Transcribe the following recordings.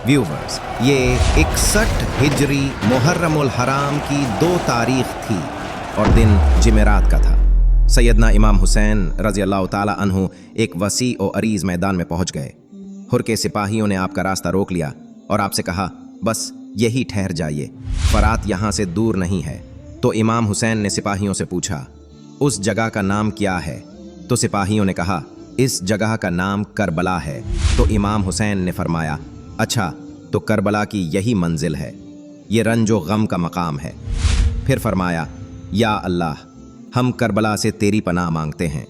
Viewers, ये 61 हिजरी मुहर्रमुल हराम की 2 तारीख थी और दिन जिमेरात का था। सैयदना इमाम हुसैन रज़ी अल्लाह ताला अन्हु एक वसी और अरीज़ मैदान में पहुंच गए। हुर के सिपाहियों ने आपका रास्ता रोक लिया और आपसे कहा, बस यही ठहर जाइए, फरात यहाँ से दूर नहीं है। तो इमाम हुसैन ने सिपाहियों से पूछा, उस जगह का नाम क्या है? तो सिपाहियों ने कहा, इस जगह का नाम करबला है। तो इमाम हुसैन ने फरमाया, अच्छा, तो करबला की यही मंजिल है, ये रंजो गम का मकाम है। फिर फरमाया, या अल्लाह, हम करबला से तेरी पनाह मांगते हैं।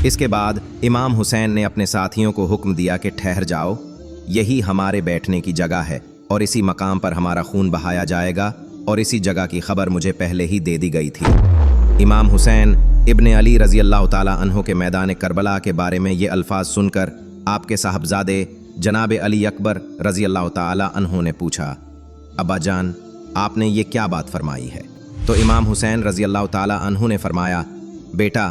इसके बाद इमाम हुसैन ने अपने साथियों को हुक्म दिया कि ठहर जाओ, यही हमारे बैठने की जगह है और इसी मकाम पर हमारा खून बहाया जाएगा और इसी जगह की खबर मुझे पहले ही दे दी गई थी। इमाम हुसैन इब्ने अली रज़ी अल्लाह ताला अन्हो के मैदान करबला के बारे में ये अल्फाज सुनकर आपके साहबजादे जनाब अली अकबर रज़ी अल्लाह ताला अन्हो ने पूछा, अब्बा जान, आपने ये क्या बात फरमाई है? तो इमाम हुसैन रज़ी अल्लाह ताला अन्हो ने फरमाया, बेटा,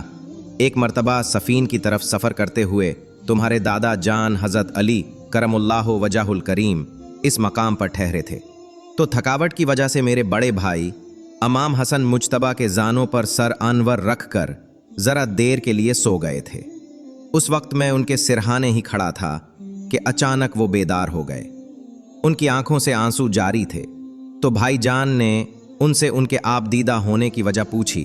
एक मर्तबा सफ़ीन की तरफ सफ़र करते हुए तुम्हारे दादा जान हज़रत अली करमुल्लाहु वजहुल करीम इस मकाम पर ठहरे थे, तो थकावट की वजह से मेरे बड़े भाई इमाम हसन मुज्तबा के जानों पर सर अनवर रखकर ज़रा देर के लिए सो गए थे। उस वक्त मैं उनके सिरहाने ही खड़ा था कि अचानक वो बेदार हो गए। उनकी आंखों से आंसू जारी थे। तो भाई जान ने उनसे उनके आबदीदा होने की वजह पूछी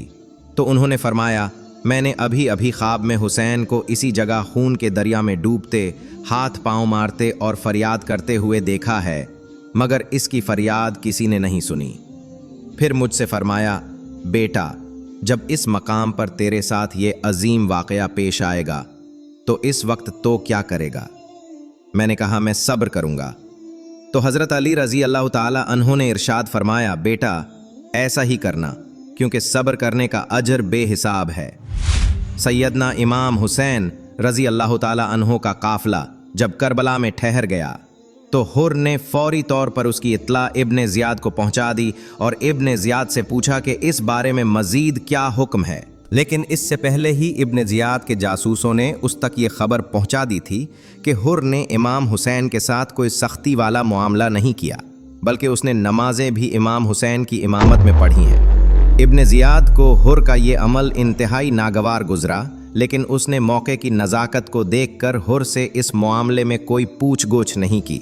तो उन्होंने फरमाया, मैंने अभी अभी ख्वाब में हुसैन को इसी जगह खून के दरिया में डूबते, हाथ पांव मारते और फरियाद करते हुए देखा है, मगर इसकी फरियाद किसी ने नहीं सुनी। फिर मुझसे फरमाया, बेटा, जब इस मकाम पर तेरे साथ ये अजीम वाक़या पेश आएगा तो इस वक्त तो क्या करेगा? मैंने कहा, मैं सब्र करूँगा। तो हज़रत अली रज़ी अल्लाह ताला अन्हो ने इरशाद फरमाया, बेटा, ऐसा ही करना, क्योंकि सब्र करने का अजर बेहिसाब है। सैयदना इमाम हुसैन रज़ी अल्लाह ताला अन्हो का काफ़िला जब करबला में ठहर गया तो हुर ने फौरी तौर पर उसकी इत्तला इब्ने ज़ियाद को पहुंचा दी और इब्ने ज़ियाद से पूछा कि इस बारे में मज़ीद क्या हुक्म है। लेकिन इससे पहले ही इब्ने ज़ियाद के जासूसों ने उस तक ये खबर पहुंचा दी थी कि हुर ने इमाम हुसैन के साथ कोई सख्ती वाला मामला नहीं किया, बल्कि उसने नमाजें भी इमाम हुसैन की इमामत में पढ़ी हैं। इब्ने ज़ियाद को हुर का ये अमल इंतहाई नागवार गुजरा, लेकिन उसने मौके की नज़ाकत को देखकर हुर से इस मामले में कोई पूछ गोछ नहीं की।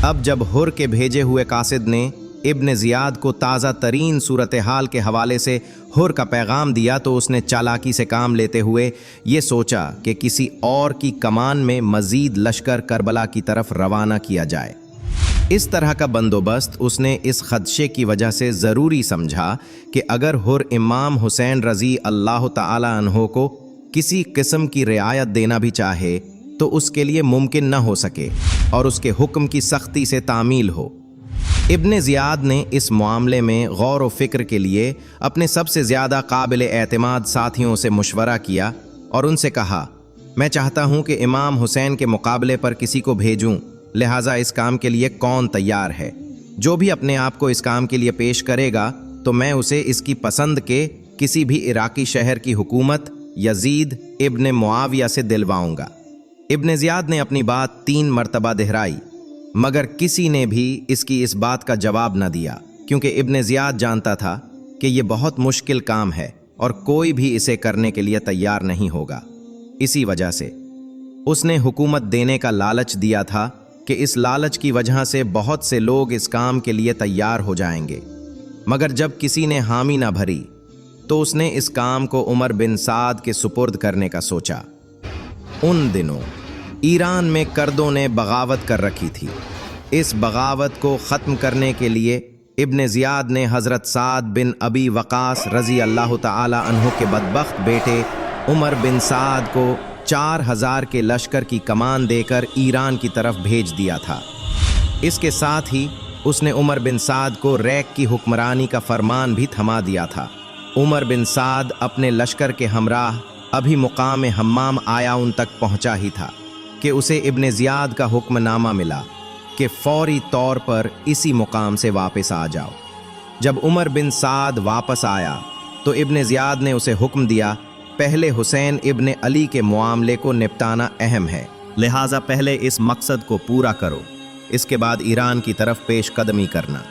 अब जब हुर के भेजे हुए कासिद ने इब्ने ज़ियाद को ताज़ा तरीन सूरत हाल के हवाले से हुर का पैगाम दिया तो उसने चालाकी से काम लेते हुए ये सोचा कि किसी और की कमान में मज़ीद लश्कर करबला की तरफ रवाना किया जाए। इस तरह का बंदोबस्त उसने इस खदशे की वजह से ज़रूरी समझा कि अगर हुर इमाम हुसैन रज़ी अल्लाह ताला अन्हो को किसी किस्म की रियायत देना भी चाहे तो उसके लिए मुमकिन न हो सके और उसके हुक्म की सख्ती से तामील हो। इब्ने ज़ियाद ने इस मामले में गौर व फिक्र के लिए अपने सबसे ज़्यादा काबिल एतमाद साथियों से मशवरा किया और उनसे कहा, मैं चाहता हूँ कि इमाम हुसैन के मुकाबले पर किसी को भेजूँ, लिहाजा इस काम के लिए कौन तैयार है? जो भी अपने आप को इस काम के लिए पेश करेगा तो मैं उसे इसकी पसंद के किसी भी इराकी शहर की हुकूमत यजीद इब्ने मुआविया से दिलवाऊँगा। इब्ने ज़ियाद ने अपनी बात 3 मरतबा दोहराई, मगर किसी ने भी इसकी इस बात का जवाब न दिया, क्योंकि इब्ने ज़ियाद जानता था कि ये बहुत मुश्किल काम है और कोई भी इसे करने के लिए तैयार नहीं होगा। इसी वजह से उसने हुकूमत देने का लालच दिया था कि इस लालच की वजह से बहुत से लोग इस काम के लिए तैयार हो जाएंगे। मगर जब किसी ने हामी न भरी तो उसने इस काम को उमर बिन साद के सुपुर्द करने का सोचा। उन दिनों ईरान में कर्दों ने बगावत कर रखी थी। इस बगावत को ख़त्म करने के लिए इब्ने ज़ियाद ने हज़रत साद बिन अबी वक़ास रज़ी अल्लाह ताला अन्हु के बदबख्त बेटे उमर बिन साद को 4000 के लश्कर की कमान देकर ईरान की तरफ भेज दिया था। इसके साथ ही उसने उमर बिन साद को रैक की हुक्मरानी का फरमान भी थमा दिया था। उमर बिन साद अपने लश्कर के हमराह अभी मुकाम हम्माम आया उन तक पहुंचा ही था कि उसे इब्ने ज़ियाद का हुक्मनामा मिला कि फौरी तौर पर इसी मुकाम से वापस आ जाओ। जब उमर बिन साद वापस आया तो इब्ने ज़ियाद ने उसे हुक्म दिया, पहले हुसैन इब्ने अली के मामले को निपटाना अहम है, लिहाजा पहले इस मकसद को पूरा करो। इसके बाद ईरान की तरफ पेश कदमी करना।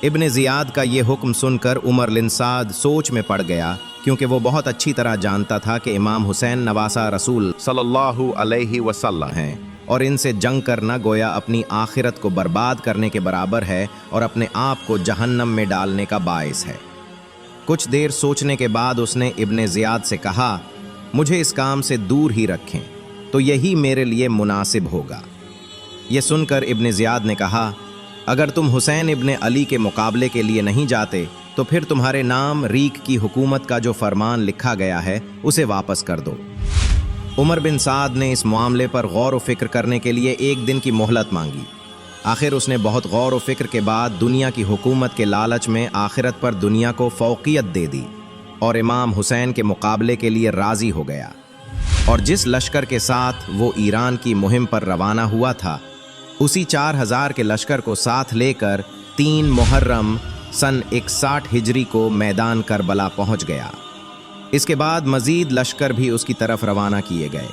इब्ने ज़ियाद का ये हुक्म सुनकर उमर बिन साद सोच में पड़ गया, क्योंकि वो बहुत अच्छी तरह जानता था कि इमाम हुसैन नवासा रसूल सल्लल्लाहु अलैहि वसल्लम हैं और इनसे जंग करना गोया अपनी आखिरत को बर्बाद करने के बराबर है और अपने आप को जहन्नम में डालने का बायस है। कुछ देर सोचने के बाद उसने इब्ने ज़ियाद से कहा, मुझे इस काम से दूर ही रखें तो यही मेरे लिए मुनासिब होगा। ये सुनकर इब्ने ज़ियाद ने कहा, अगर तुम हुसैन इब्ने अली के मुकाबले के लिए नहीं जाते तो फिर तुम्हारे नाम रीक की हुकूमत का जो फरमान लिखा गया है उसे वापस कर दो। उमर बिन साद ने इस मामले पर गौर व फिक्र करने के लिए एक दिन की मोहलत मांगी। आखिर उसने बहुत गौर व फिक्र के बाद दुनिया की हुकूमत के लालच में आखिरत पर दुनिया को फौकियत दे दी और इमाम हुसैन के मुकाबले के लिए राज़ी हो गया। और जिस लश्कर के साथ वो ईरान की मुहिम पर रवाना हुआ था, उसी 4000 के लश्कर को साथ लेकर 3 मुहर्रम सन 61 हिजरी को मैदान करबला पहुंच गया। इसके बाद मजीद लश्कर भी उसकी तरफ रवाना किए गए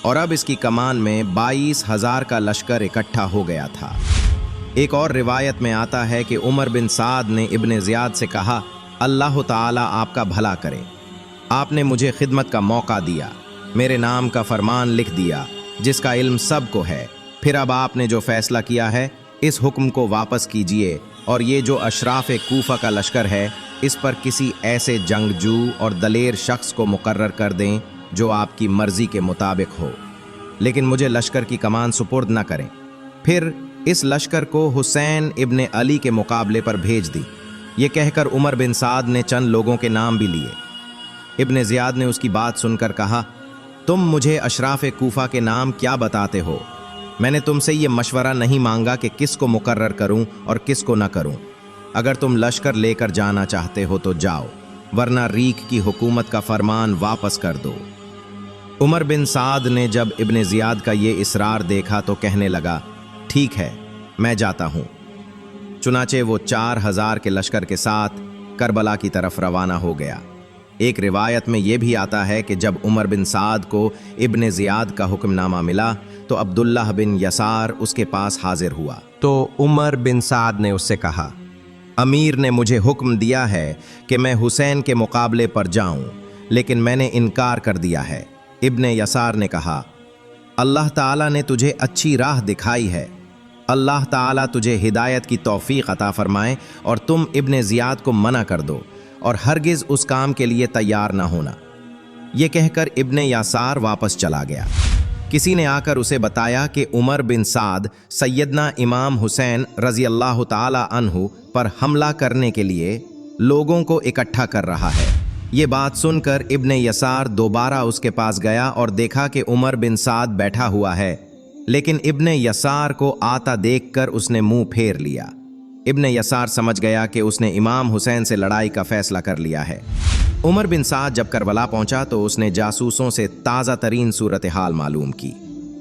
और अब इसकी कमान में 22,000 का लश्कर इकट्ठा हो गया था। एक और रिवायत में आता है कि उमर बिन साद ने इब्ने ज़ियाद से कहा, अल्लाह ताला आपका भला करे, आपने मुझे खिदमत का मौका दिया, मेरे नाम का फरमान लिख दिया जिसका इल्म सबको है। फिर अब आपने जो फैसला किया है इस हुक्म को वापस कीजिए और ये जो अशराफ कूफा का लश्कर है इस पर किसी ऐसे जंगजू और दलेर शख्स को मुकर्रर कर दें जो आपकी मर्जी के मुताबिक हो, लेकिन मुझे लश्कर की कमान सुपुर्द न करें। फिर इस लश्कर को हुसैन इब्ने अली के मुकाबले पर भेज दी। ये कहकर उमर बिन साद ने चंद लोगों के नाम भी लिए। इब्ने ज़ियाद ने उसकी बात सुनकर कहा, तुम मुझे अशराफ कूफा के नाम क्या बताते हो? मैंने तुमसे ये मशवरा नहीं मांगा कि किस को मुकर्रर करूं और किस को न करूं। अगर तुम लश्कर लेकर जाना चाहते हो तो जाओ, वरना रीक की हुकूमत का फरमान वापस कर दो। उमर बिन साद ने जब इब्ने ज़ियाद का ये इसरार देखा तो कहने लगा, ठीक है, मैं जाता हूँ। चुनाचे वो 4000 के लश्कर के साथ करबला की तरफ रवाना हो गया। एक रिवायत में यह भी आता है कि जब उमर बिन साद को इब्ने ज़ियाद का हुक्मनामा मिला तो अब्दुल्लाह बिन यसार उसके पास हाजिर हुआ। तो उमर बिन साद ने उससे कहा, अमीर ने मुझे हुक्म दिया है कि मैं हुसैन के मुकाबले पर जाऊं, लेकिन मैंने इनकार कर दिया है। इब्ने यसार ने कहा, अल्लाह ताला ने तुझे अच्छी राह दिखाई है, अल्लाह ताला तुझे हिदायत की तौफीक अता फरमाए और तुम इब्ने ज़ियाद को मना कर दो और हरगिज़ उस काम के लिए तैयार ना होना। ये कहकर इब्ने यसार वापस चला गया। किसी ने आकर उसे बताया कि उमर बिन साद सैयदना इमाम हुसैन रज़ी अल्लाह ताला अन्हु पर हमला करने के लिए लोगों को इकट्ठा कर रहा है। ये बात सुनकर इब्ने यसार दोबारा उसके पास गया और देखा कि उमर बिन साद बैठा हुआ है, लेकिन इब्ने यसार को आता देखकर उसने मुंह फेर लिया। इब्ने यसार समझ गया कि उसने इमाम हुसैन से लड़ाई का फैसला कर लिया है। उमर बिन साद जब करबला पहुंचा तो उसने जासूसों से ताज़ा तरीन सूरत हाल मालूम की।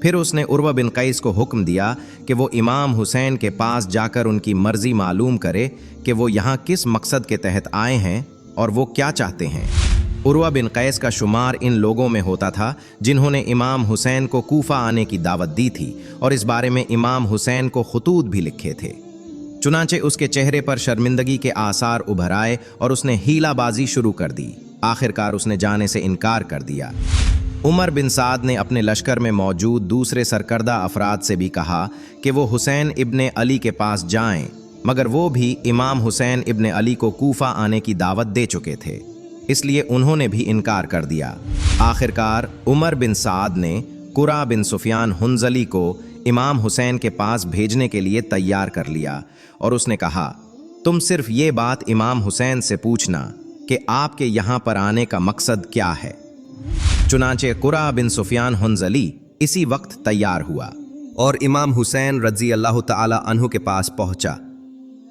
फिर उसने उर्वा बिन कैस को हुक्म दिया कि वो इमाम हुसैन के पास जाकर उनकी मर्जी मालूम करे कि वो यहाँ किस मकसद के तहत आए हैं और वो क्या चाहते हैं। उर्वा बिन कैस का शुमार इन लोगों में होता था जिन्होंने इमाम हुसैन को कूफा आने की दावत दी थी और इस बारे में इमाम हुसैन को खुतूत भी लिखे थे। चुनाचे उसके चेहरे पर शर्मिंदगी के आसार उभर आए और उसने हीलाबाजी शुरू कर दी। आखिरकार उसने जाने से इनकार कर दिया। उमर बिन साद ने अपने लश्कर में मौजूद दूसरे सरकर्दा अफराद से भी कहा कि वो हुसैन इब्ने अली के पास जाएं, मगर वो भी इमाम हुसैन इब्ने अली को कूफा आने की दावत दे चुके थे, इसलिए उन्होंने भी इनकार कर दिया। आखिरकार उमर बिन साद ने कुरा बिन सुफियान हुंजली को इमाम हुसैन के पास भेजने के लिए तैयार कर लिया और उसने कहा, तुम सिर्फ ये बात इमाम हुसैन से पूछना कि आपके यहाँ पर आने का मकसद क्या है। चुनांचे कुरा बिन सुफियान हुंजली इसी वक्त तैयार हुआ और इमाम हुसैन रज़ी अल्लाह ताला अन्हु के पास पहुंचा।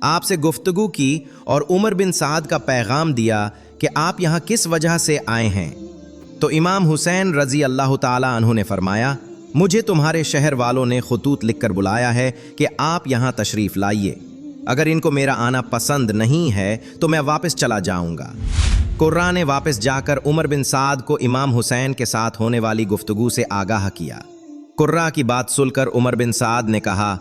आपसे गुफ्तगू की और उमर बिन साद का पैगाम दिया कि आप यहाँ किस वजह से आए हैं। तो इमाम हुसैन रज़ी अल्लाह ताला अन्हु ने फरमाया, मुझे तुम्हारे शहर वालों ने खुतूत लिखकर बुलाया है कि आप यहाँ तशरीफ़ लाइए। अगर इनको मेरा आना पसंद नहीं है तो मैं वापस चला जाऊँगा। कुर्रा ने वापस जाकर उमर बिन साद को इमाम हुसैन के साथ होने वाली गुफ्तगू से आगाह किया। कुर्रा की बात सुनकर उमर बिन साद ने कहा,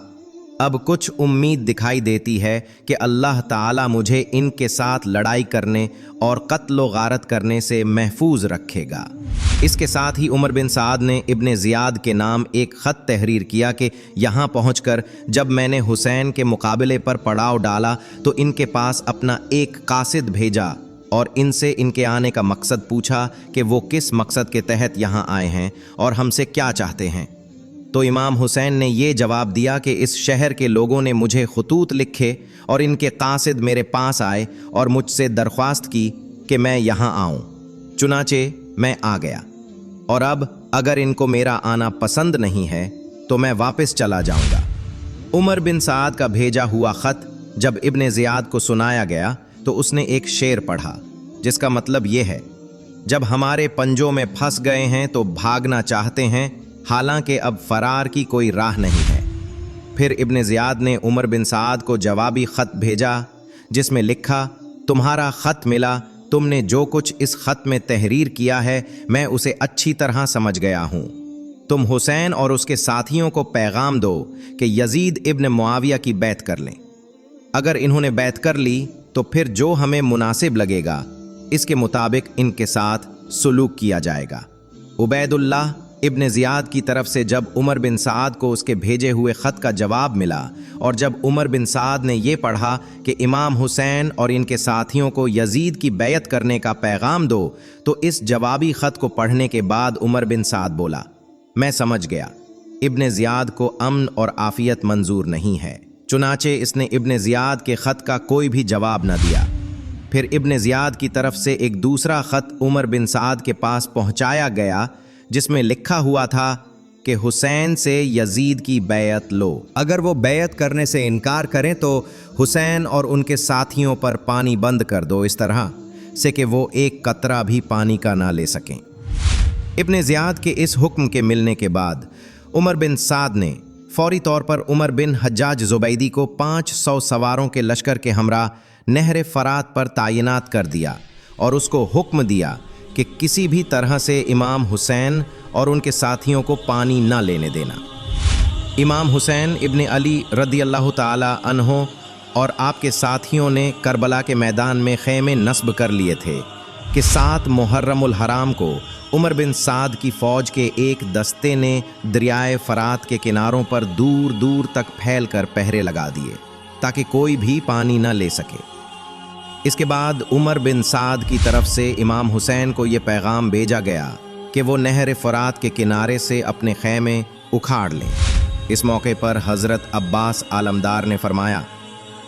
اب کچھ امید دکھائی دیتی ہے کہ اللہ تعالیٰ مجھے ان کے ساتھ لڑائی کرنے اور قتل و غارت کرنے سے محفوظ رکھے گا۔ اس کے ساتھ ہی عمر بن سعد نے ابن زیاد کے نام ایک خط تحریر کیا کہ یہاں پہنچ کر جب میں نے حسین کے مقابلے پر پڑاؤ ڈالا تو ان کے پاس اپنا ایک قاصد بھیجا اور ان سے ان کے آنے کا مقصد پوچھا کہ وہ کس مقصد کے تحت یہاں آئے ہیں اور ہم سے کیا چاہتے ہیں۔ تو امام حسین نے یہ جواب دیا کہ اس شہر کے لوگوں نے مجھے خطوط لکھے اور ان کے قاصد میرے پاس آئے اور مجھ سے درخواست کی کہ میں یہاں آؤں، چنانچہ میں آ گیا، اور اب اگر ان کو میرا آنا پسند نہیں ہے تو میں واپس چلا جاؤں گا۔ عمر بن سعد کا بھیجا ہوا خط جب ابن زیاد کو سنایا گیا تو اس نے ایک شعر پڑھا جس کا مطلب یہ ہے: جب ہمارے پنجوں میں پھنس گئے ہیں تو بھاگنا چاہتے ہیں، حالانکہ اب فرار کی کوئی راہ نہیں ہے۔ پھر ابن زیاد نے عمر بن سعد کو جوابی خط بھیجا جس میں لکھا: تمہارا خط ملا، تم نے جو کچھ اس خط میں تحریر کیا ہے میں اسے اچھی طرح سمجھ گیا ہوں۔ تم حسین اور اس کے ساتھیوں کو پیغام دو کہ یزید ابن معاویہ کی بیعت کر لیں۔ اگر انہوں نے بیعت کر لی تو پھر جو ہمیں مناسب لگے گا اس کے مطابق ان کے ساتھ سلوک کیا جائے گا۔ عبید اللہ ابن زیاد کی طرف سے جب عمر بن سعد کو اس کے بھیجے ہوئے خط کا جواب ملا اور جب عمر بن سعد نے یہ پڑھا کہ امام حسین اور ان کے ساتھیوں کو یزید کی بیعت کرنے کا پیغام دو، تو اس جوابی خط کو پڑھنے کے بعد عمر بن سعد بولا: میں سمجھ گیا، ابن زیاد کو امن اور عافیت منظور نہیں ہے۔ چنانچہ اس نے ابن زیاد کے خط کا کوئی بھی جواب نہ دیا۔ پھر ابن زیاد کی طرف سے ایک دوسرا خط عمر بن سعد کے پاس پہنچایا گیا جس میں لکھا ہوا تھا کہ حسین سے یزید کی بیعت لو، اگر وہ بیعت کرنے سے انکار کریں تو حسین اور ان کے ساتھیوں پر پانی بند کر دو، اس طرح سے کہ وہ ایک قطرہ بھی پانی کا نہ لے سکیں۔ ابن زیاد کے اس حکم کے ملنے کے بعد عمر بن سعد نے فوری طور پر عمر بن حجاج زبیدی کو 500 سواروں کے لشکر کے ہمراہ نہر فرات پر تعینات کر دیا اور اس کو حکم دیا کہ کسی بھی طرح سے امام حسین اور ان کے ساتھیوں کو پانی نہ لینے دینا۔ امام حسین ابن علی رضی اللہ تعالی عنہ اور آپ کے ساتھیوں نے کربلا کے میدان میں خیمے نصب کر لیے تھے کہ 7 محرم الحرام کو عمر بن سعد کی فوج کے ایک دستے نے دریائے فرات کے کناروں پر دور دور تک پھیل کر پہرے لگا دیے تاکہ کوئی بھی پانی نہ لے سکے۔ اس کے بعد عمر بن سعد کی طرف سے امام حسین کو یہ پیغام بھیجا گیا کہ وہ نہر فرات کے کنارے سے اپنے خیمے اکھاڑ لیں۔ اس موقع پر حضرت عباس علمدار نے فرمایا: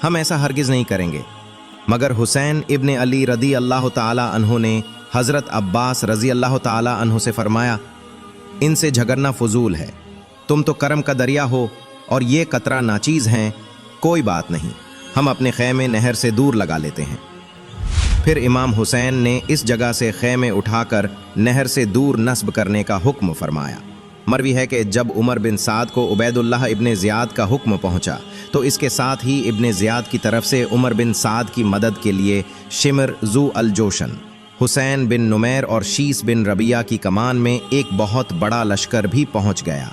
ہم ایسا ہرگز نہیں کریں گے۔ مگر حسین ابن علی رضی اللہ تعالی عنہ نے حضرت عباس رضی اللہ تعالی عنہ سے فرمایا: ان سے جھگڑنا فضول ہے، تم تو کرم کا دریا ہو اور یہ قطرہ ناچیز ہیں، کوئی بات نہیں، ہم اپنے خیمے نہر سے دور لگا لیتے ہیں۔ پھر امام حسین نے اس جگہ سے خیمے اٹھا کر نہر سے دور نصب کرنے کا حکم فرمایا۔ مروی ہے کہ جب عمر بن سعد کو عبید اللہ ابن زیاد کا حکم پہنچا تو اس کے ساتھ ہی ابن زیاد کی طرف سے عمر بن سعد کی مدد کے لیے شمر ذو الجوشن، حسین بن نمیر اور شیس بن ربیہ کی کمان میں ایک بہت بڑا لشکر بھی پہنچ گیا۔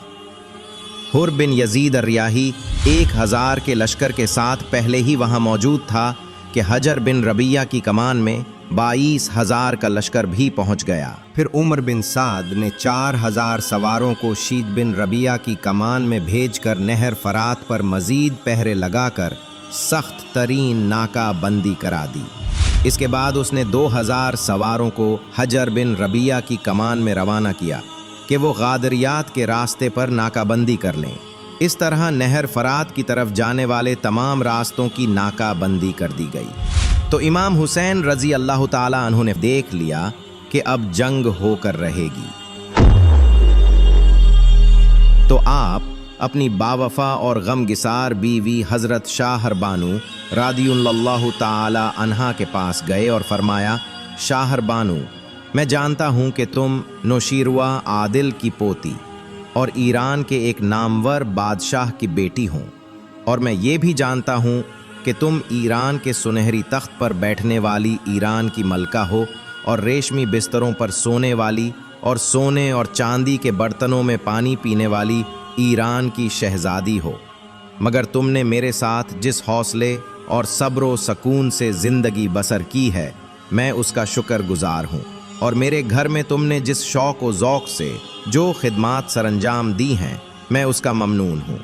حر بن یزید الریاحی 1000 کے لشکر کے ساتھ پہلے ہی وہاں موجود تھا کہ حجر بن ربیہ کی کمان میں 22,000 کا لشکر بھی پہنچ گیا۔ پھر عمر بن سعد نے 4000 سواروں کو شید بن ربیہ کی کمان میں بھیج کر نہر فرات پر مزید پہرے لگا کر سخت ترین ناکہ بندی کرا دی۔ اس کے بعد اس نے 2000 سواروں کو حجر بن ربیہ کی کمان میں روانہ کیا کہ وہ غادریات کے راستے پر ناکہ بندی کر لیں۔ اس طرح نہر فرات کی طرف جانے والے تمام راستوں کی ناکہ بندی کر دی گئی۔ تو امام حسین رضی اللہ تعالی عنہ نے دیکھ لیا کہ اب جنگ ہو کر رہے گی، تو آپ اپنی باوفا اور غم گسار بیوی حضرت شاہر بانو رضی اللہ تعالی عنہا کے پاس گئے اور فرمایا: شاہر بانو، میں جانتا ہوں کہ تم نوشیروہ عادل کی پوتی اور ایران کے ایک نامور بادشاہ کی بیٹی ہوں، اور میں یہ بھی جانتا ہوں کہ تم ایران کے سنہری تخت پر بیٹھنے والی ایران کی ملکہ ہو اور ریشمی بستروں پر سونے والی اور سونے اور چاندی کے برتنوں میں پانی پینے والی ایران کی شہزادی ہو۔ मगर तुमने मेरे साथ जिस हौसले और सब्र व सकून से ज़िंदगी बसर की है, मैं उसका शुक्रगुजार हूँ। और मेरे घर में तुमने जिस शौक़ व ज़ौक़ से जो खिदमात सरअंजाम दी हैं, मैं उसका ममनून हूँ।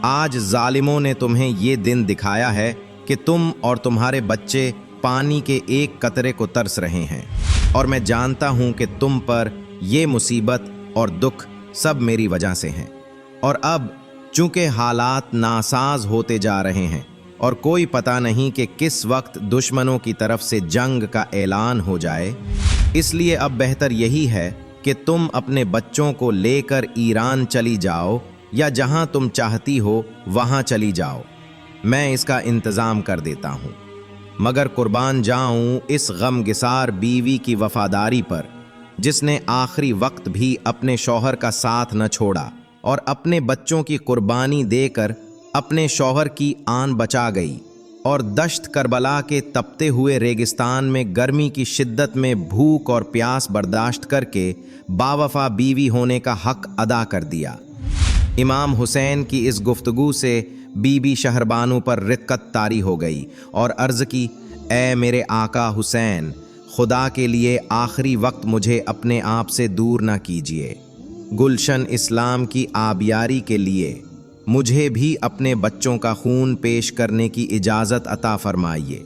आज ज़ालिमों ने तुम्हें ये दिन दिखाया है कि तुम और तुम्हारे बच्चे पानी के एक कतरे को तरस रहे हैं, और मैं जानता हूँ कि तुम पर ये मुसीबत और दुख सब मेरी वजह से हैं। और अब चूँकि हालात नासाज होते जा रहे हैं और कोई पता नहीं कि किस वक्त दुश्मनों की तरफ से जंग का ऐलान हो जाए, इसलिए अब बेहतर यही है कि तुम अपने बच्चों को लेकर ईरान चली जाओ या जहां तुम चाहती हो वहां चली जाओ, मैं इसका इंतज़ाम कर देता हूं। मगर कुर्बान जाऊं इस गमगिसार बीवी की वफादारी पर, जिसने आखिरी वक्त भी अपने शौहर का साथ न छोड़ा और अपने बच्चों की कुर्बानी देकर अपने शौहर की आन बचा गई और दश्त करबला के तपते हुए रेगिस्तान में गर्मी की शिद्दत में भूख और प्यास बर्दाश्त करके बावफा बीवी होने का हक अदा कर दिया। इमाम हुसैन की इस गुफ्तगू से बीबी शहरबानू पर रिक्कत तारी हो गई और अर्ज़ की, ए मेरे आका हुसैन, खुदा के लिए आखिरी वक्त मुझे अपने आप से दूर ना कीजिए। गुलशन इस्लाम की आबियारी के लिए मुझे भी अपने बच्चों का खून पेश करने की इजाज़त अता फरमाइए।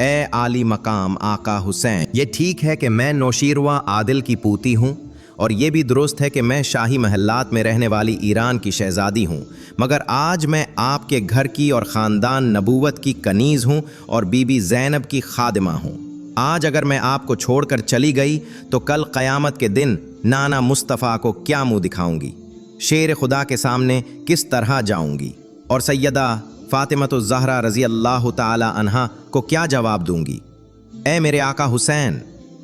ए आली मकाम आका हुसैन, ये ठीक है कि मैं नौशीरवा आदिल की पूती हूँ, और ये भी दुरुस्त है कि मैं शाही महल्लात में रहने वाली ईरान की शहज़ादी हूँ, मगर आज मैं आपके घर की और ख़ानदान नबूवत की कनीज़ हूँ और बीबी ज़ैनब की खादिमा हूँ। आज अगर मैं आपको छोड़कर चली गई तो कल क़यामत के दिन नाना मुस्तफ़ा को क्या मुँह दिखाऊंगी, शेर खुदा के सामने किस तरह जाऊंगी, और सैयदा फ़ातिमतुज़ ज़हरा रज़ी अल्लाह ताला अन्हा को क्या जवाब दूंगी। ए मेरे आका हुसैन,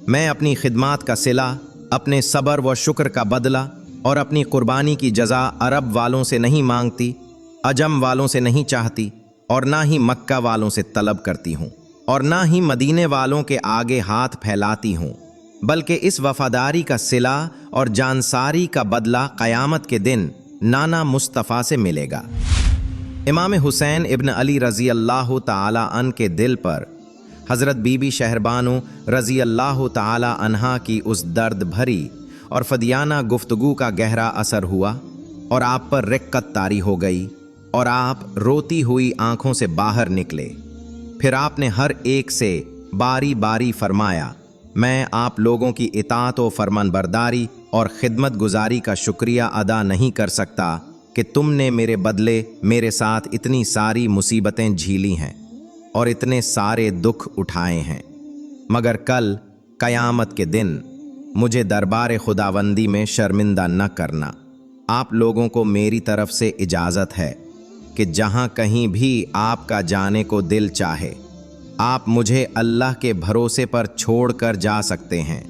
मैं अपनी खिदमात का सिला, अपने सब्र व शुक्र का बदला और अपनी कुर्बानी की जज़ा अरब वालों से नहीं मांगती, अजम वालों से नहीं चाहती, और ना ही मक्का वालों से तलब करती हूँ, और ना ही मदीने वालों के आगे हाथ फैलाती हूँ, बल्कि इस वफादारी का सिला और जानसारी का बदला क़यामत के दिन नाना मुस्तफ़ा से मिलेगा। इमाम हुसैन इब्न अली रज़ी अल्लाह ताला अन के दिल पर हज़रत बीबी शहरबानू रज़ी अल्लाह ताला अन्हा की उस दर्द भरी और फदियाना गुफ्तगू का गहरा असर हुआ, और आप पर रिक्कत तारी हो गई और आप रोती हुई आँखों से बाहर निकले। फिर आपने हर एक से बारी बारी फरमाया, मैं आप लोगों की इताअत व फरमानबरदारी और खिदमत गुजारी का शुक्रिया अदा नहीं कर सकता कि तुमने मेरे बदले मेरे साथ इतनी सारी मुसीबतें झीली हैं और इतने सारे दुख उठाए हैं, मगर कल क़यामत के दिन मुझे दरबार खुदावंदी में शर्मिंदा न करना। आप लोगों को मेरी तरफ से इजाज़त है कि जहाँ कहीं भी आपका जाने को दिल चाहे, आप मुझे अल्लाह के भरोसे पर छोड़ कर जा सकते हैं।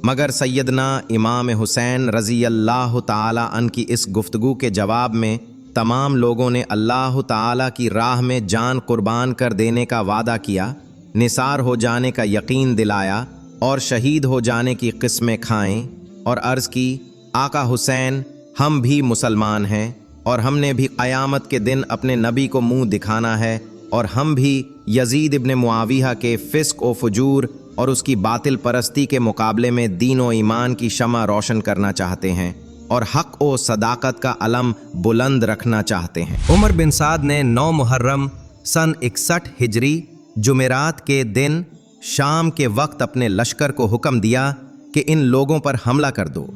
मगर सैयदना इमाम हुसैन रज़ी अल्लाह ताला अन की इस गुफ्तगू के जवाब में तमाम लोगों ने अल्लाह ताला की राह में जान कुर्बान कर देने का वादा किया, निसार हो जाने का यकीन दिलाया और शहीद हो जाने की किस्में खाएं, और अर्ज़ की, आका हुसैन, हम भी मुसलमान हैं और हमने भी क़यामत के दिन अपने नबी को मुँह दिखाना है, और हम भी यजीद इब्न मुआविया के फ़िस्क व फजूर और उसकी बातिल परस्ती के मुकाबले में दीन व ईमान की शमा रोशन करना चाहते हैं और हक़ व सदाकत का अलम बुलंद रखना चाहते हैं। उमर बिन साद ने 9 मुहर्रम सन 61 हिजरी जुमेरात के दिन शाम के वक्त अपने लश्कर को हुक्म दिया कि इन लोगों पर हमला कर दो।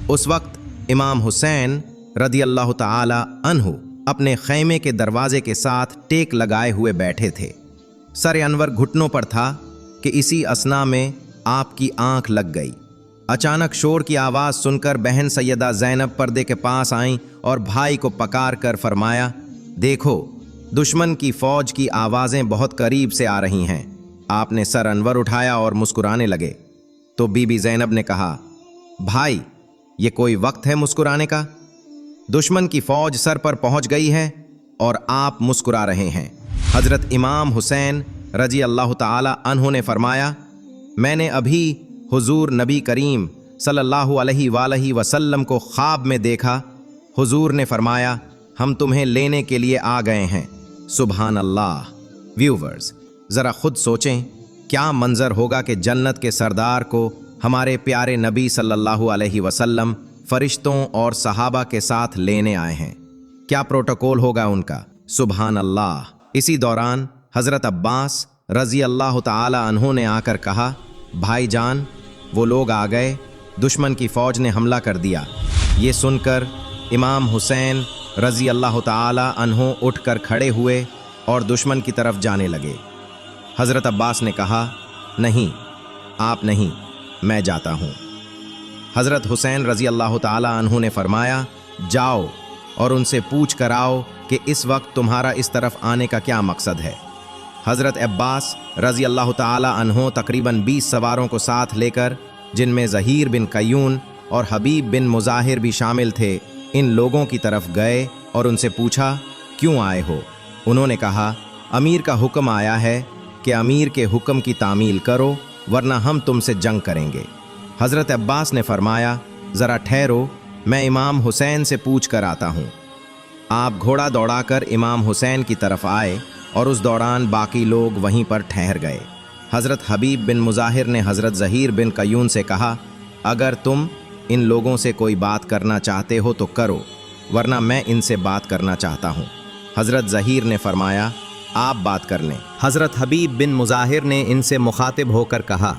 उस वक्त इमाम हुसैन रज़ी अल्लाह ताला अन्हु अपने खैमे के दरवाजे के साथ टेक लगाए हुए बैठे थे। सर अनवर घुटनों पर था कि इसी असना में आपकी आंख लग गई। अचानक शोर की आवाज़ सुनकर बहन सैयदा ज़ैनब पर्दे के पास आईं और भाई को पकार कर फरमाया, देखो, दुश्मन की फ़ौज की आवाज़ें बहुत करीब से आ रही हैं। आपने सर अनवर उठाया और मुस्कुराने लगे तो बीबी ज़ैनब ने कहा, भाई, ये कोई वक्त है मुस्कुराने का? दुश्मन की फ़ौज सर पर पहुंच गई है और आप मुस्कुरा रहे हैं। हज़रत इमाम हुसैन रज़ी अल्लाह ताला अन्हु ने फरमाया, मैंने अभी हुजूर नबी करीम सल्लल्लाहु अलैहि वसल्लम को ख्वाब में देखा। हुजूर ने फरमाया, हम तुम्हें लेने के लिए आ गए हैं। सुभान अल्लाह। व्यूवर्स, ज़रा खुद सोचें, क्या मंजर होगा कि जन्नत के सरदार को हमारे प्यारे नबी सल्लल्लाहु अलैहि वसल्लम फरिश्तों और सहाबा के साथ लेने आए हैं। क्या प्रोटोकॉल होगा उनका। सुभान अल्लाह। इसी दौरान हज़रत अब्बास रज़ी अल्लाह ताला अन्हु ने आकर कहा, भाईजान, वो लोग आ गए, दुश्मन की फ़ौज ने हमला कर दिया। ये सुनकर इमाम हुसैन रज़ी अल्लाह ताला अन्हु उठकर खड़े हुए और दुश्मन की तरफ जाने लगे। हज़रत अब्बास ने कहा, नहीं, आप नहीं, मैं जाता हूँ। हज़रत हुसैन रज़ी अल्लाह ताला अन्हु ने फरमाया, जाओ और उनसे पूछ कर आओ कि इस वक्त तुम्हारा इस तरफ आने का क्या मकसद है। हज़रत अब्बास रज़ी अल्लाह ताला अन्हु तकरीबन 20 सवारों को साथ लेकर, जिनमें ज़हीर बिन कय्यून और हबीब बिन मुज़ाहिर भी शामिल थे, इन लोगों की तरफ गए और उनसे पूछा, क्यों आए हो। उन्होंने कहा, अमीर का हुक्म आया है कि अमीर के हुक्म की तामील करो, वरना हम तुमसे जंग करेंगे। हज़रत अब्बास ने फरमाया, ज़रा ठहरो, मैं इमाम हुसैन से पूछ कर आता हूँ। आप घोड़ा दौड़ाकर इमाम हुसैन की तरफ आए और उस दौरान बाकी लोग वहीं पर ठहर गए। हज़रत हबीब बिन मुज़ाहिर ने हज़रत ज़हीर बिन कय्यून से कहा, अगर तुम इन लोगों से कोई बात करना चाहते हो तो करो, वरना मैं इनसे बात करना चाहता हूँ। हज़रत ज़हीर ने फरमाया, आप बात कर लें। हज़रत हबीब बिन मुज़ाहिर ने इनसे मुखातिब होकर कहा,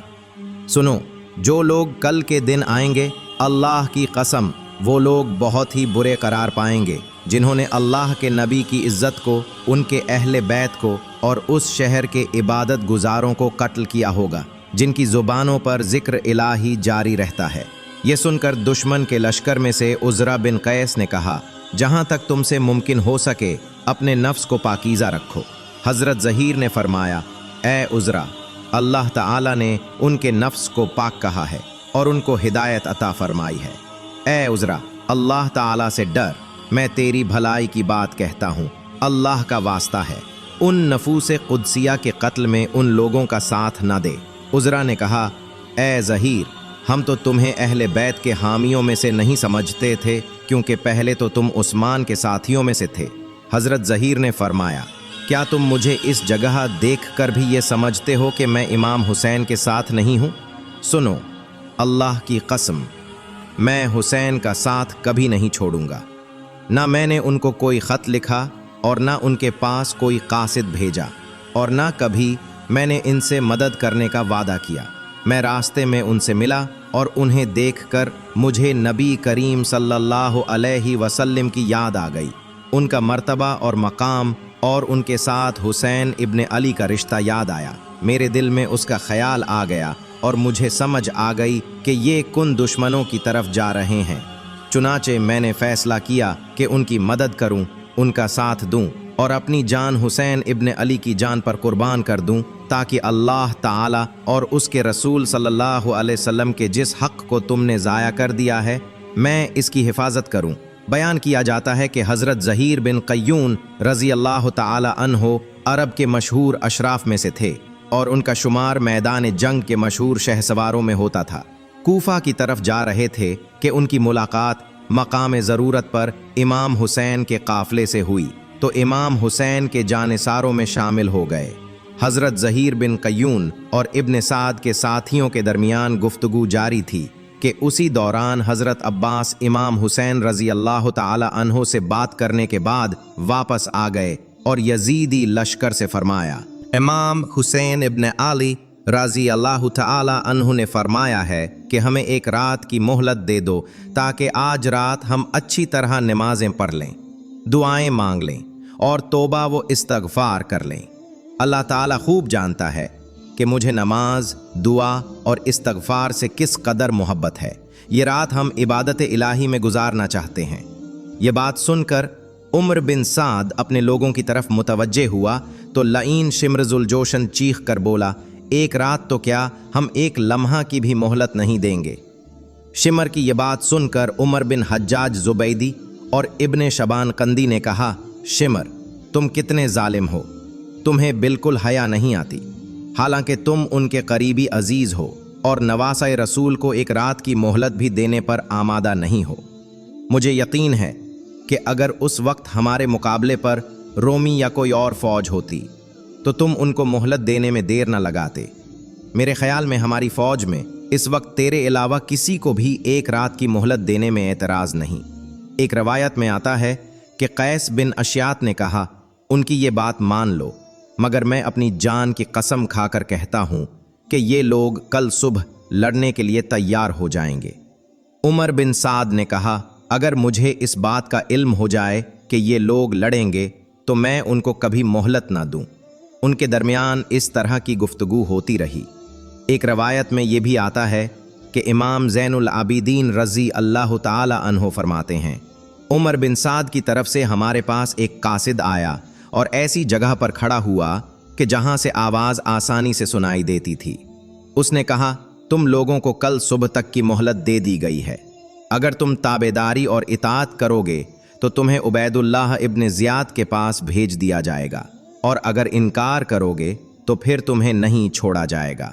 सुनो, जो लोग कल के दिन आएंगे, अल्लाह की कसम वो लोग बहुत ही बुरे करार पाएंगे जिन्होंने अल्लाह के नबी की इज़्ज़त को, उनके अहले बैत को और उस शहर के इबादत गुजारों को कत्ल किया होगा जिनकी ज़ुबानों पर ज़िक्र इलाही जारी रहता है। ये सुनकर दुश्मन के लश्कर में से उज़रा बिन कैस ने कहा, जहाँ तक तुमसे मुमकिन हो सके अपने नफ्स को पाकीज़ा रखो। हज़रत ज़हीर ने फरमाया, ए उज़रा, अल्लाह ताला ने उनके नफ्स को पाक कहा है और उनको हिदायत अता फरमाई है। ए उज़रा, अल्लाह ताला से डर, मैं तेरी भलाई की बात कहता हूँ, अल्लाह का वास्ता है, उन नफूस कुदसिया के कत्ल में उन लोगों का साथ न दे। उज़रा ने कहा, ए ज़हीर, हम तो तुम्हें अहले बैत के हामियों में से नहीं समझते थे, क्योंकि पहले तो तुम उस्मान के साथियों में से थे। हज़रत ज़हीर ने फरमाया, क्या तुम मुझे इस जगह देख कर भी ये समझते हो कि मैं इमाम हुसैन के साथ नहीं हूँ? सुनो, अल्लाह की कसम, मैं हुसैन का साथ कभी नहीं छोड़ूंगा। ना मैंने उनको कोई ख़त लिखा और ना उनके पास कोई कासिद भेजा, और ना कभी मैंने इनसे मदद करने का वादा किया। मैं रास्ते में उनसे मिला और उन्हें देखकर मुझे नबी करीम सल्लल्लाहु अलैहि वसल्लम की याद आ गई, उनका मर्तबा और मकाम, और उनके साथ हुसैन इब्ने अली का रिश्ता याद आया। मेरे दिल में उसका ख्याल आ गया और मुझे समझ आ गई कि ये कुन दुश्मनों की तरफ जा रहे हैं। चुनाचे मैंने फ़ैसला किया कि उनकी मदद करूं, उनका साथ दूं और अपनी जान हुसैन इब्ने अली की जान पर कुर्बान कर दूं, ताकि अल्लाह ताला और उसके रसूल सल्लल्लाहु अलैहि वसल्लम के जिस हक़ को तुमने ज़ाया कर दिया है, मैं इसकी हिफाजत करूं। बयान किया जाता है कि हज़रत ज़हीर बिन कय्यून रज़ी अल्लाह ताला अन्हो अरब के मशहूर अशराफ में से थे और उनका शुमार मैदान जंग के मशहूर शहसवारों में होता था। कूफा की तरफ जा रहे थे कि उनकी मुलाकात मकाम ज़रूरत पर इमाम हुसैन के काफ़िले से हुई, तो इमाम हुसैन के जानिसारों में शामिल हो गए। हज़रत ज़हीर बिन कय्यून और इब्न साद के साथियों के दरमियान गुफ्तगू जारी थी कि उसी दौरान हज़रत अब्बास इमाम हुसैन रज़ी अल्लाह ताला अन्हो से बात करने के बाद वापस आ गए और यजीदी लश्कर से फरमाया, इमाम हुसैन इब्न अली रज़ी अल्लाह ताला अन्हु ने फरमाया है कि हमें एक रात की मोहलत दे दो, ताकि आज रात हम अच्छी तरह नमाजें पढ़ लें, दुआएं मांग लें और तौबा व इस्तग़फ़ार कर लें। अल्लाह ताला खूब जानता है कि मुझे नमाज, दुआ और इस्तग़फ़ार से किस कदर मोहब्बत है। ये रात हम इबादत इलाही में गुजारना चाहते हैं। ये बात सुनकर उमर बिन साद अपने लोगों की तरफ मुतवज्जे हुआ तो लईन शिम्र ज़ुलजोशन चीख कर बोला, एक रात तो क्या, हम एक लम्हा की भी मोहलत नहीं देंगे। शिमर की ये बात सुनकर उमर बिन हज्जाज ज़ुबैदी और इब्ने शबान कंदी ने कहा, शिमर, तुम कितने जालिम हो, तुम्हें बिल्कुल हया नहीं आती, हालांकि तुम उनके करीबी अजीज़ हो और नवासा रसूल को एक रात की मोहलत भी देने पर आमादा नहीं हो। मुझे यकीन है کہ اگر اس وقت ہمارے مقابلے پر رومی یا کوئی اور فوج ہوتی تو تم ان کو مہلت دینے میں دیر نہ لگاتے۔ میرے خیال میں ہماری فوج میں اس وقت تیرے علاوہ کسی کو بھی ایک رات کی مہلت دینے میں اعتراض نہیں۔ ایک روایت میں آتا ہے کہ قیس بن اشیاط نے کہا، ان کی یہ بات مان لو، مگر میں اپنی جان کی قسم کھا کر کہتا ہوں کہ یہ لوگ کل صبح لڑنے کے لیے تیار ہو جائیں گے۔ عمر بن سعد نے کہا، اگر مجھے اس بات کا علم ہو جائے کہ یہ لوگ لڑیں گے تو میں ان کو کبھی مہلت نہ دوں۔ ان کے درمیان اس طرح کی گفتگو ہوتی رہی۔ ایک روایت میں یہ بھی آتا ہے کہ امام زین العابدین رضی اللہ تعالی عنہ فرماتے ہیں، عمر بن سعد کی طرف سے ہمارے پاس ایک قاصد آیا اور ایسی جگہ پر کھڑا ہوا کہ جہاں سے آواز آسانی سے سنائی دیتی تھی۔ اس نے کہا، تم لوگوں کو کل صبح تک کی مہلت دے دی گئی ہے۔ اگر تم تابعداری اور اطاعت کرو گے تو تمہیں عبید اللہ ابن زیاد کے پاس بھیج دیا جائے گا، اور اگر انکار کرو گے تو پھر تمہیں نہیں چھوڑا جائے گا۔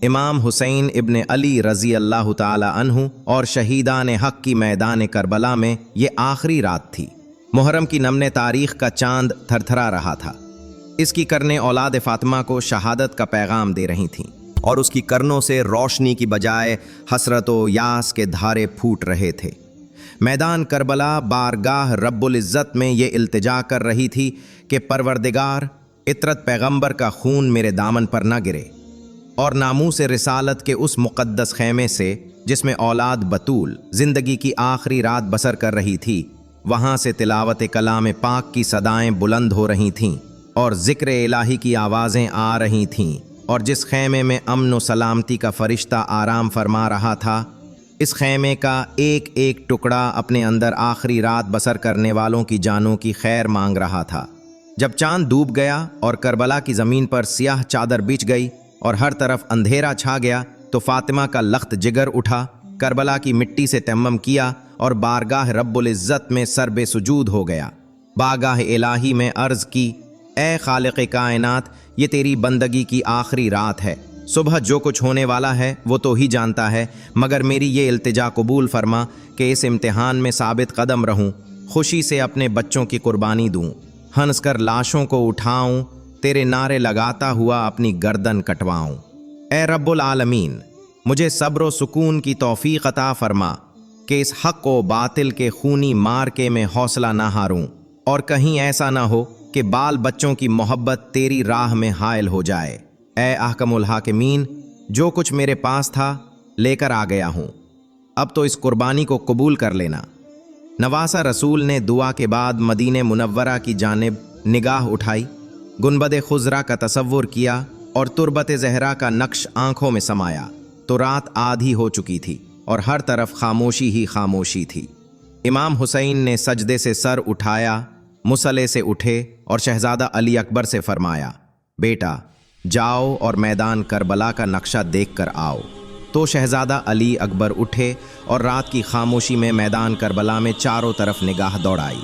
امام حسین ابن علی رضی اللہ تعالی عنہ اور شہیدان حق کی میدان کربلا میں یہ آخری رات تھی۔ محرم کی نمن تاریخ کا چاند تھرتھرا رہا تھا۔ اس کی کرنیں اولاد فاطمہ کو شہادت کا پیغام دے رہی تھیں، اور اس کی کرنوں سے روشنی کی بجائے حسرت و یاس کے دھارے پھوٹ رہے تھے۔ میدان کربلا بارگاہ رب العزت میں یہ التجا کر رہی تھی کہ پروردگار، عطرت پیغمبر کا خون میرے دامن پر نہ گرے، اور ناموس رسالت کے اس مقدس خیمے سے جس میں اولاد بطول زندگی کی آخری رات بسر کر رہی تھی، وہاں سے تلاوت کلام پاک کی صدائیں بلند ہو رہی تھیں اور ذکر الہی کی آوازیں آ رہی تھیں، اور جس خیمے میں امن و سلامتی کا فرشتہ آرام فرما رہا تھا، اس خیمے کا ایک ایک ٹکڑا اپنے اندر آخری رات بسر کرنے والوں کی جانوں کی خیر مانگ رہا تھا۔ جب چاند ڈوب گیا اور کربلا کی زمین پر سیاہ چادر بچھ گئی اور ہر طرف اندھیرا چھا گیا تو فاطمہ کا لخت جگر اٹھا، کربلا کی مٹی سے تیمم کیا اور بارگاہ رب العزت میں سر بے سجود ہو گیا۔ بارگاہ الہی میں عرض کی، اے خالق کائنات، یہ تیری بندگی کی آخری رات ہے۔ صبح جو کچھ ہونے والا ہے وہ تو ہی جانتا ہے، مگر میری یہ التجا قبول فرما کہ اس امتحان میں ثابت قدم رہوں، خوشی سے اپنے بچوں کی قربانی دوں، ہنس کر لاشوں کو اٹھاؤں، تیرے نعرے لگاتا ہوا اپنی گردن کٹواؤں۔ اے رب العالمین، مجھے صبر و سکون کی توفیق عطا فرما کہ اس حق و باطل کے خونی مارکے میں حوصلہ نہ ہاروں، اور کہیں ایسا نہ ہو کہ بال بچوں کی محبت تیری راہ میں حائل ہو جائے۔ اے احکم الحاکمین، جو کچھ میرے پاس تھا لے کر آ گیا ہوں، اب تو اس قربانی کو قبول کر لینا۔ نواسہ رسول نے دعا کے بعد مدینہ منورہ کی جانب نگاہ اٹھائی، گنبد خضرا کا تصور کیا اور تربت زہرا کا نقش آنکھوں میں سمایا تو رات آدھی ہو چکی تھی اور ہر طرف خاموشی ہی خاموشی تھی۔ امام حسین نے سجدے سے سر اٹھایا، مصلے سے اٹھے اور شہزادہ علی اکبر سے فرمایا، بیٹا جاؤ اور میدان کربلا کا نقشہ دیکھ کر آؤ۔ تو شہزادہ علی اکبر اٹھے اور رات کی خاموشی میں میدان کربلا میں چاروں طرف نگاہ دوڑائی۔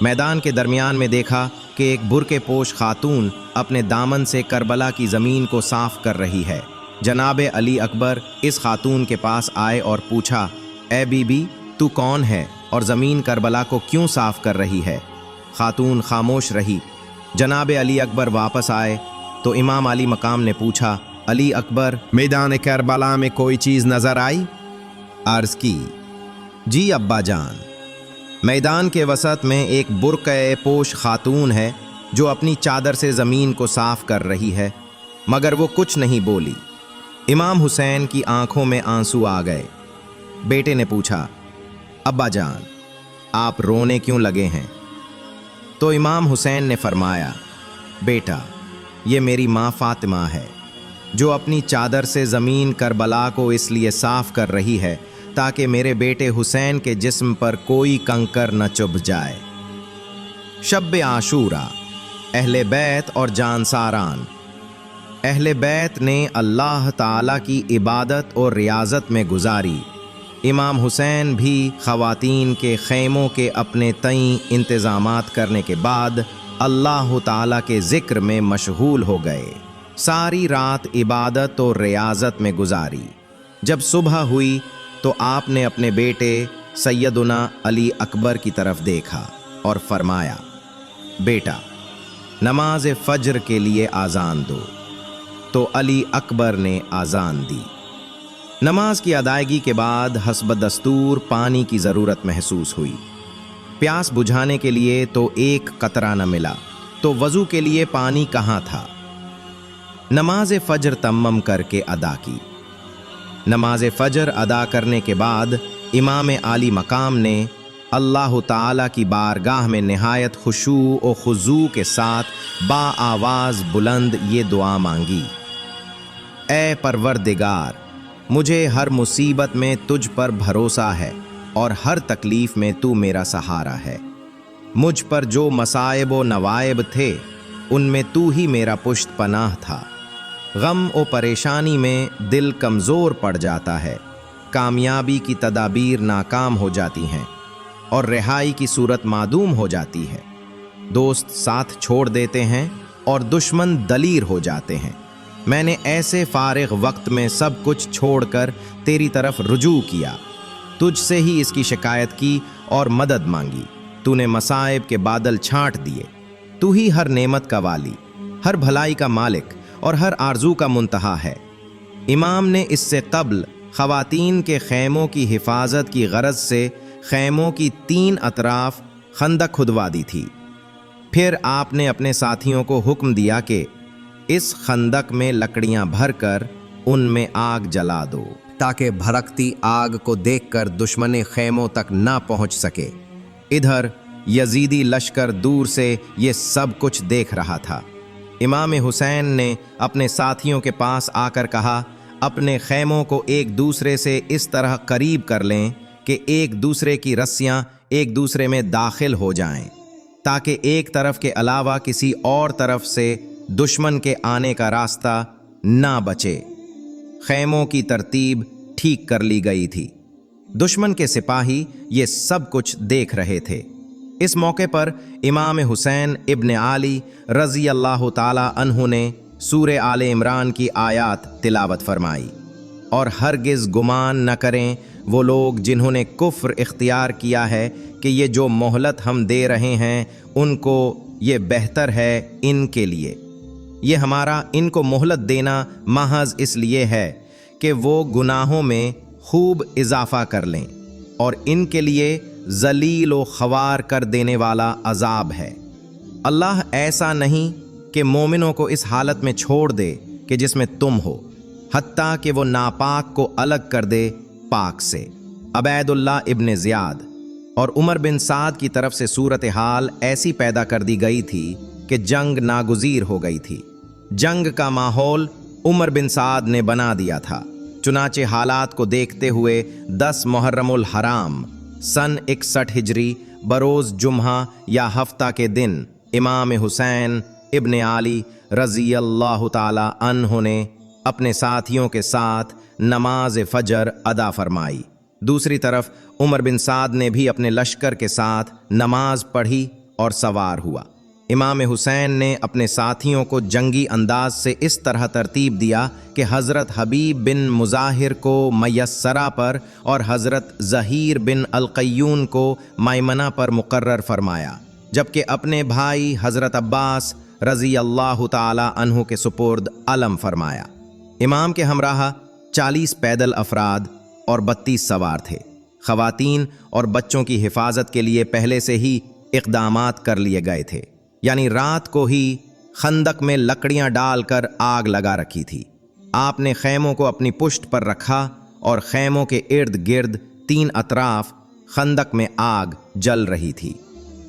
میدان کے درمیان میں دیکھا کہ ایک برقع پوش خاتون اپنے دامن سے کربلا کی زمین کو صاف کر رہی ہے۔ جناب علی اکبر اس خاتون کے پاس آئے اور پوچھا، اے بی بی، تو کون ہے اور زمین کربلا کو کیوں صاف کر رہی ہے؟ خاتون خاموش رہی۔ جناب علی اکبر واپس آئے تو امام علی مقام نے پوچھا، علی اکبر، میدان کربلا میں کوئی چیز نظر آئی؟ عرض کی، جی ابا جان، میدان کے وسط میں ایک برقع پوش خاتون ہے جو اپنی چادر سے زمین کو صاف کر رہی ہے، مگر وہ کچھ نہیں بولی۔ امام حسین کی آنکھوں میں آنسو آ گئے۔ بیٹے نے پوچھا، ابا جان، آپ رونے کیوں لگے ہیں؟ تو امام حسین نے فرمایا، بیٹا، یہ میری ماں فاطمہ ہے جو اپنی چادر سے زمین کربلا کو اس لیے صاف کر رہی ہے تاکہ میرے بیٹے حسین کے جسم پر کوئی کنکر نہ چبھ جائے۔ شب عاشوراء، اہل بیت اور جانساران۔ اہل بیت نے اللہ تعالیٰ کی عبادت اور ریاضت میں گزاری۔ امام حسین بھی خواتین کے خیموں کے اپنے تئیں انتظامات کرنے کے بعد اللہ تعالیٰ کے ذکر میں مشغول ہو گئے۔ ساری رات عبادت اور ریاضت میں گزاری۔ جب صبح ہوئی تو آپ نے اپنے بیٹے سیدنا علی اکبر کی طرف دیکھا۔ और फरमाया, बेटा नमाज फज्र के लिए आज़ान दो। तो अली अकबर ने आज़ान दी। नमाज की अदायगी के बाद हस्ब दस्तूर पानी की ज़रूरत महसूस हुई। प्यास बुझाने के लिए तो एक कतरा न मिला, तो वज़ू के लिए पानी कहाँ था। नमाज फ़ज्र तम्मम करके अदा की। नमाज फ़ज्र अदा करने के बाद इमाम आली मकाम ने अल्लाह ताला की बारगाह में निहायत खुशू और खुजू के साथ बाआवाज़ बुलंद ये दुआ मांगी, ऐ परवरदिगार, मुझे हर मुसीबत में तुझ पर भरोसा है और हर तकलीफ़ में तू मेरा सहारा है। मुझ पर जो मसाइब व नवाइब थे उनमें तू ही मेरा पुश्त पनाह था। गम और परेशानी में दिल कमज़ोर पड़ जाता है, कामयाबी की तदाबीर नाकाम हो जाती हैं और रिहाई की सूरत मादूम हो जाती है। दोस्त साथ छोड़ देते हैं और दुश्मन दलीर हो जाते हैं। मैंने ऐसे फारिग वक्त में सब कुछ छोड़कर तेरी तरफ रुजू किया, तुझसे ही इसकी शिकायत की और मदद मांगी। तूने मसाइब के बादल छांट दिए। तू ही हर नेमत का वाली, हर भलाई का मालिक और हर आरजू का मुंतहा है। इमाम ने इससे कब्ल ख़वातीन के खैमों की हिफाजत की गरज से खैमों की 3 अतराफ खंदक खुदवा दी थी। फिर आपने अपने साथियों को हुक्म दिया कि इस खंदक में लकड़ियां भरकर उनमें आग जला दो, ताकि भड़कती आग को देखकर दुश्मन खैमों तक ना पहुंच सके। इधर यजीदी लश्कर दूर से ये सब कुछ देख रहा था। इमाम हुसैन ने अपने साथियों के पास आकर कहा, अपने खैमों को एक दूसरे से इस तरह करीब कर लें कि एक दूसरे की रस्सियां एक दूसरे में दाखिल हो जाएं, ताकि एक तरफ के अलावा किसी और तरफ से दुश्मन के आने का रास्ता ना बचे। खैमों की तरतीब ठीक कर ली गई थी। दुश्मन के सिपाही ये सब कुछ देख रहे थे। इस मौके पर इमाम हुसैन इब्न आली रज़ी अल्लाह ताला अन्हु ने सूरे आले इमरान की आयात तिलावत फरमाई, और हरगिज़ गुमान न करें वो लोग जिन्होंने कुफ्र इख्तियार किया है कि ये जो मोहलत हम दे रहे हैं उनको ये बेहतर है इनके लिए। ये हमारा इनको मोहलत देना महज इसलिए है कि वो गुनाहों में खूब इजाफा कर लें, और इनके लिए जलील व ख्वार कर देने वाला अजाब है। अल्लाह ऐसा नहीं कि मोमिनों को इस हालत में छोड़ दे कि जिसमें तुम हो, हत्ता कि वो नापाक को अलग कर दे पाक से। अबैदुल्लाह इब्न ज़ियाद और उमर बिन साद की तरफ से सूरत हाल ऐसी पैदा कर दी गई थी कि जंग नागुज़ीर हो गई थी। जंग का माहौल उमर बिन साद ने बना दिया था। चुनाचे हालात को देखते हुए 10 मुहर्रमुल हराम सन 61 हिजरी बरोज़ जुम्हा या हफ्ता के दिन इमाम हुसैन इब्न आली रज़ी अल्लाह ताला अन्हु ने अपने साथियों के साथ नमाज फ़जर अदा फरमाई। दूसरी तरफ उमर बिन साद ने भी अपने लश्कर के साथ नमाज पढ़ी और सवार हुआ। इमाम हुसैन ने अपने साथियों को जंगी अंदाज से इस तरह तरतीब दिया कि हज़रत हबीब बिन मुज़ाहिर को मयस्सरा पर और हज़रत ज़हीर बिन अलक़य्यून को मैमना पर मुकर्रर फरमाया, जबकि अपने भाई हज़रत अब्बास रज़ी अल्लाह ताला अन्हु के सुपुर्द अलम फरमाया। इमाम के हमराह 40 पैदल अफराद और 32 सवार थे। ख़वातीन और बच्चों की हिफाजत के लिए पहले से ही इक़दामात कर लिए गए थे, यानी रात को ही खंदक में लकड़ियां डालकर आग लगा रखी थी। आपने खैमों को अपनी पुष्ट पर रखा और खैमों के इर्द गिर्द 3 अतराफ खंदक में आग जल रही थी।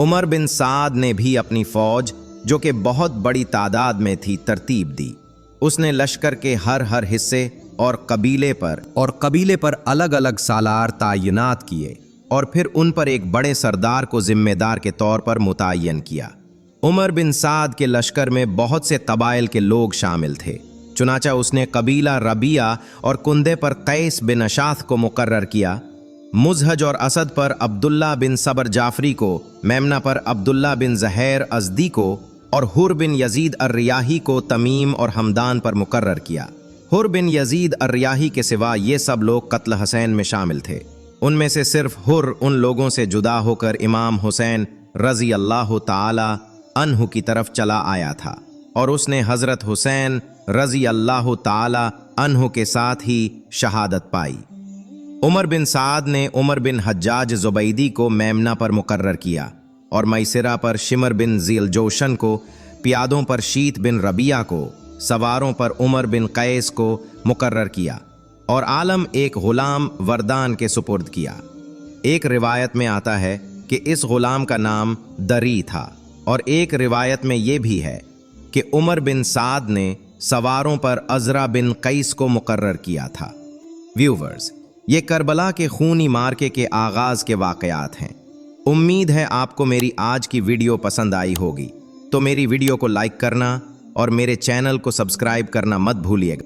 उमर बिन साद ने भी अपनी फौज, जो कि बहुत बड़ी तादाद में थी, तरतीब दी। उसने लश्कर के हर हिस्से और कबीले पर अलग अलग सालार तायिनात किए और फिर उन पर एक बड़े सरदार को जिम्मेदार के तौर पर मुतय्यन किया। उमर बिन साद के लश्कर में बहुत से कबाइल के लोग शामिल थे। चुनाचा उसने कबीला रबिया और कुंदे पर कैस बिन अशाथ को मुकर्रर किया, मुजहज और असद पर अब्दुल्ला बिन सबर जाफरी को, मेमना पर अब्दुल्ला बिन ज़हैर अज़दी को और हुर बिन यजीद अर्रियाही को तमीम और हमदान पर मुकर्रर किया। हुर बिन यजीद अर्रियाही के सिवा ये सब लोग कत्ल हसैन में शामिल थे। उनमें से सिर्फ हुर उन लोगों से जुदा होकर इमाम हुसैन रज़ी अल्लाह ताला अन्हु की तरफ चला आया था और उसने हज़रत हुसैन रज़ी अल्लाह ताला अन्हु के साथ ही शहादत पाई। उमर बिन साद ने उमर बिन हज्जाज ज़ुबैदी को मेमना पर मुकर्रर किया और मैसरा पर शिमर बिन ज़ील जोशन को, पियादों पर शीत बिन रबिया को, सवारों पर उमर बिन कैस को मुकर्रर किया और आलम एक ग़ुलाम वरदान के सुपुर्द किया। एक रिवायत में आता है कि इस ग़ुलाम का नाम दरी था और एक रिवायत में ये भी है कि उमर बिन साद ने सवारों पर अज़रा बिन कैस को मुकर्रर किया था। व्यूवर्स, ये करबला के खूनी मार्के के आगाज़ के वाक़यात हैं। उम्मीद है आपको मेरी आज की वीडियो पसंद आई होगी, तो मेरी वीडियो को लाइक करना और मेरे चैनल को सब्सक्राइब करना मत भूलिएगा।